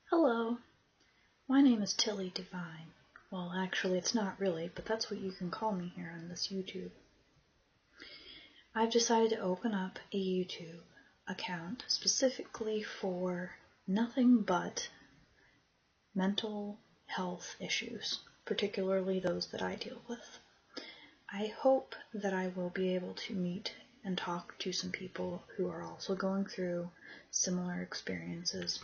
Hello, my name is Tilly Divine. Well, actually, it's not really, but that's what you can call me here on this YouTube. I've decided to open up a YouTube account specifically for nothing but mental health issues, particularly those that I deal with. I hope that I will be able to meet and talk to some people who are also going through similar experiences.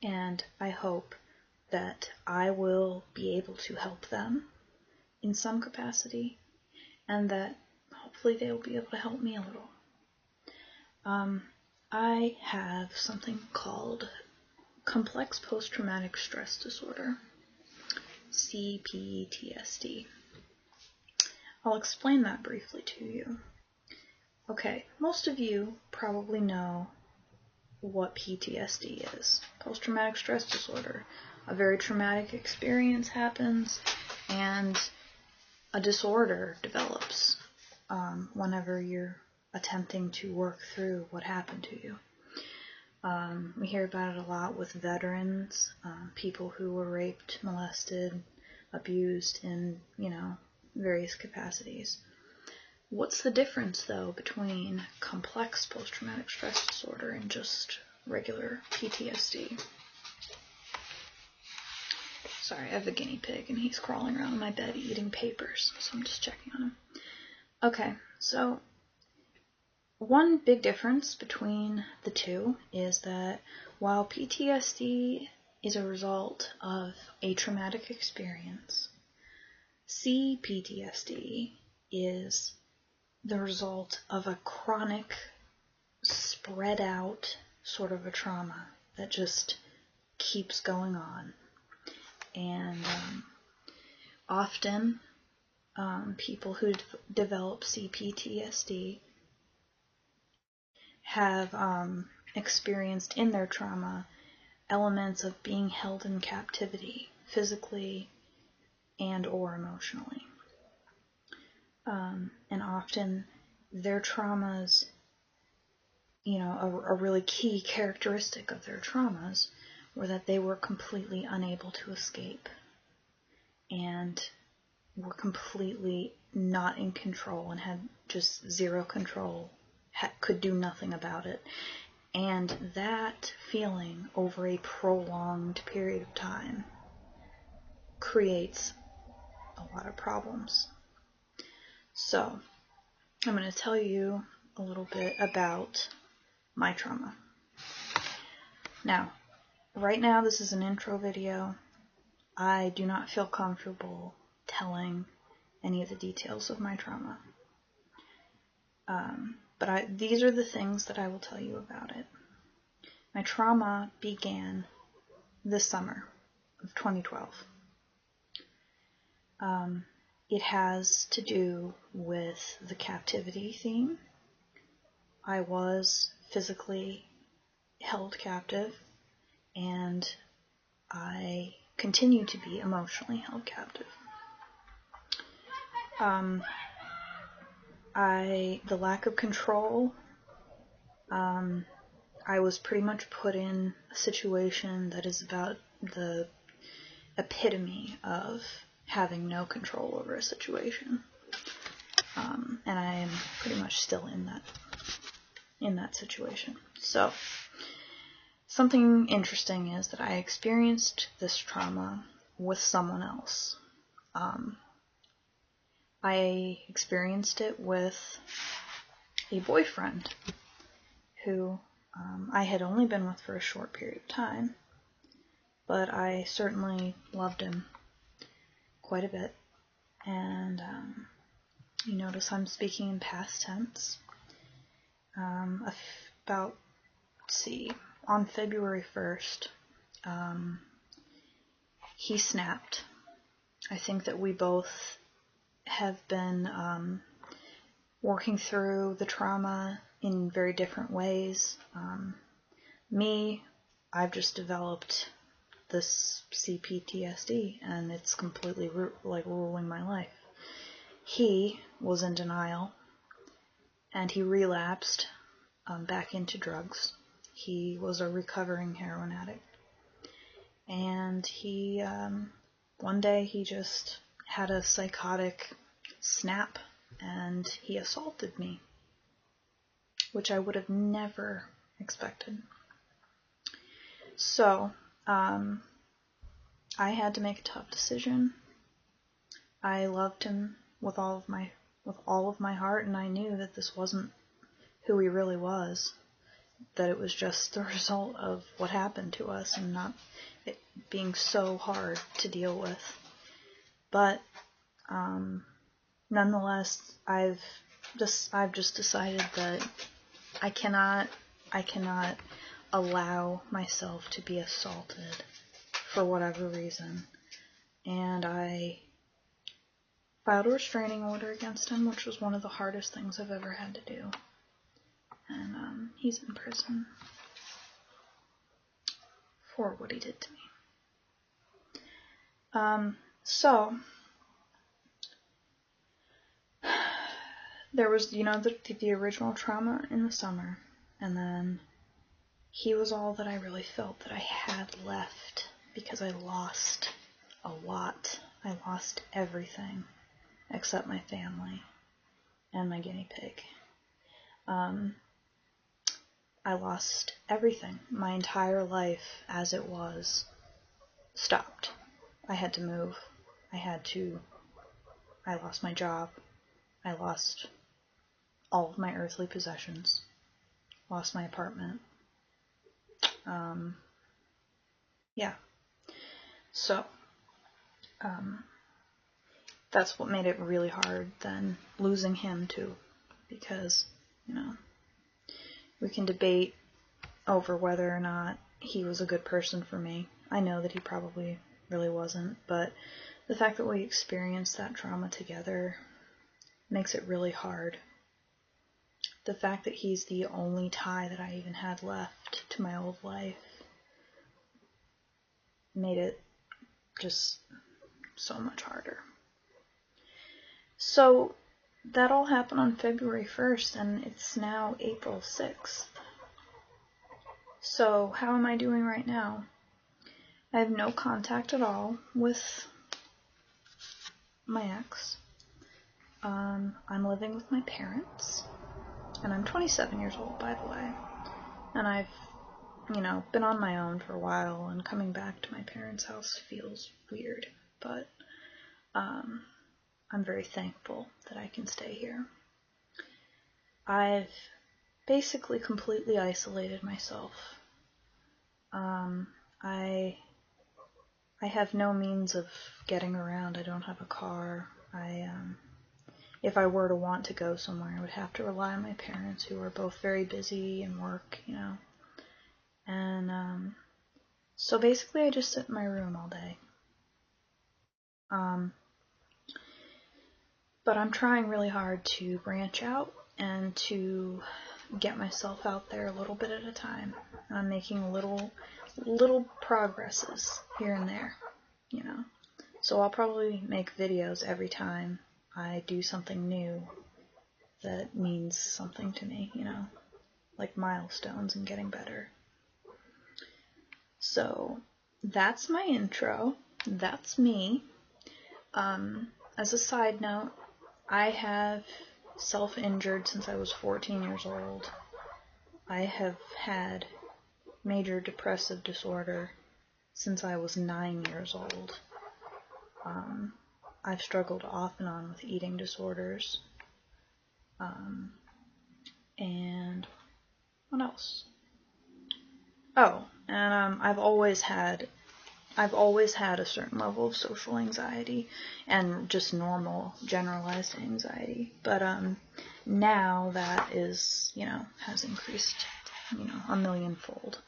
And I hope that I will be able to help them in some capacity, and that hopefully they will be able to help me a little. I have something called complex post-traumatic stress disorder, CPTSD. I'll explain that briefly to you. Okay, most of you probably know what PTSD is. Post-traumatic stress disorder. A very traumatic experience happens and a disorder develops whenever you're attempting to work through what happened to you. We hear about it a lot with veterans, people who were raped, molested, abused in, various capacities. What's the difference, though, between complex post-traumatic stress disorder and just regular PTSD? Sorry, I have a guinea pig, and he's crawling around my bed eating papers, so I'm just checking on him. Okay, so one big difference between the two is that while PTSD is a result of a traumatic experience, CPTSD is the result of a chronic, spread out sort of a trauma that just keeps going on. And often people who develop CPTSD have experienced in their trauma elements of being held in captivity, physically and or emotionally. And often their traumas, a really key characteristic of their traumas were that they were completely unable to escape and were completely not in control and had just zero control, could do nothing about it. And that feeling over a prolonged period of time creates a lot of problems. So, I'm going to tell you a little bit about my trauma. Now, right now this is an intro video. I do not feel comfortable telling any of the details of my trauma. But these are the things that I will tell you about it. My trauma began this summer of 2012. It has to do with the captivity theme. I was physically held captive, and I continue to be emotionally held captive. The lack of control, I was pretty much put in a situation that is about the epitome of having no control over a situation. And I am pretty much still in that situation. So, something interesting is that I experienced this trauma with someone else. I experienced it with a boyfriend who I had only been with for a short period of time, but I certainly loved him quite a bit. And you notice I'm speaking in past tense. On February 1st, he snapped. I think that we both have been working through the trauma in very different ways. I've just developed this CPTSD, and it's completely ruling my life. He was in denial, and he relapsed back into drugs. He was a recovering heroin addict. and he, one day he just had a psychotic snap, and he assaulted me, which I would have never expected. So, I had to make a tough decision. I loved him with all of my heart, and I knew that this wasn't who he really was, that it was just the result of what happened to us and not it being so hard to deal with. But nonetheless, I've just decided that I cannot allow myself to be assaulted for whatever reason, and I filed a restraining order against him, which was one of the hardest things I've ever had to do. And he's in prison for what he did to me. So there was, the original trauma in the summer, and then he was all that I really felt that I had left, because I lost a lot. I lost everything except my family and my guinea pig. I lost everything. My entire life as it was stopped. I had to move. I lost my job. I lost all of my earthly possessions. Lost my apartment. Yeah. So, that's what made it really hard then, losing him too, because, we can debate over whether or not he was a good person for me. I know that he probably really wasn't, but the fact that we experienced that trauma together makes it really hard. The fact that he's the only tie that I even had left to my old life made it just so much harder. So that all happened on February 1st, and it's now April 6th. So how am I doing right now? I have no contact at all with my ex. I'm living with my parents, and I'm 27 years old, by the way. And I've, been on my own for a while, and coming back to my parents' house feels weird, but I'm very thankful that I can stay here. I've basically completely isolated myself. I have no means of getting around. I don't have a car. If I were to want to go somewhere, I would have to rely on my parents, who are both very busy and work, And so basically I just sit in my room all day. But I'm trying really hard to branch out and to get myself out there a little bit at a time. I'm making little progresses here and there, So I'll probably make videos every time I do something new that means something to me, like milestones and getting better. So that's my intro. That's me. As a side note, I have self-injured since I was 14 years old. I have had major depressive disorder since I was 9 years old. I've struggled off and on with eating disorders. And what else? Oh, and I've always had a certain level of social anxiety and just normal generalized anxiety. But now that is, has increased, a millionfold.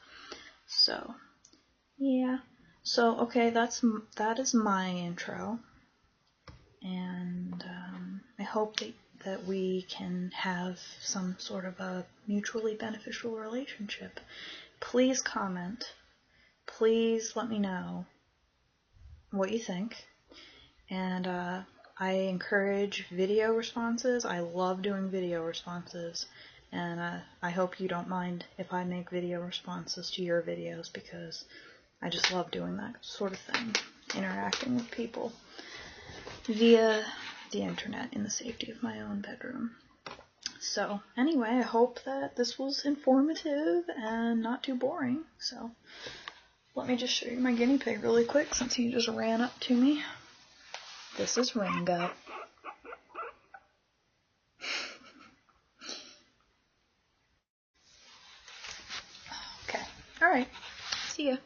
So, yeah. So, okay, that is my intro. And I hope that we can have some sort of a mutually beneficial relationship. Please comment. Please let me know what you think. And I encourage video responses. I love doing video responses. And I hope you don't mind if I make video responses to your videos, because I just love doing that sort of thing, interacting with people via the internet in the safety of my own bedroom. So anyway, I hope that this was informative and not too boring. So let me just show you my guinea pig really quick since he just ran up to me. This is Ringo. Okay, alright, see ya.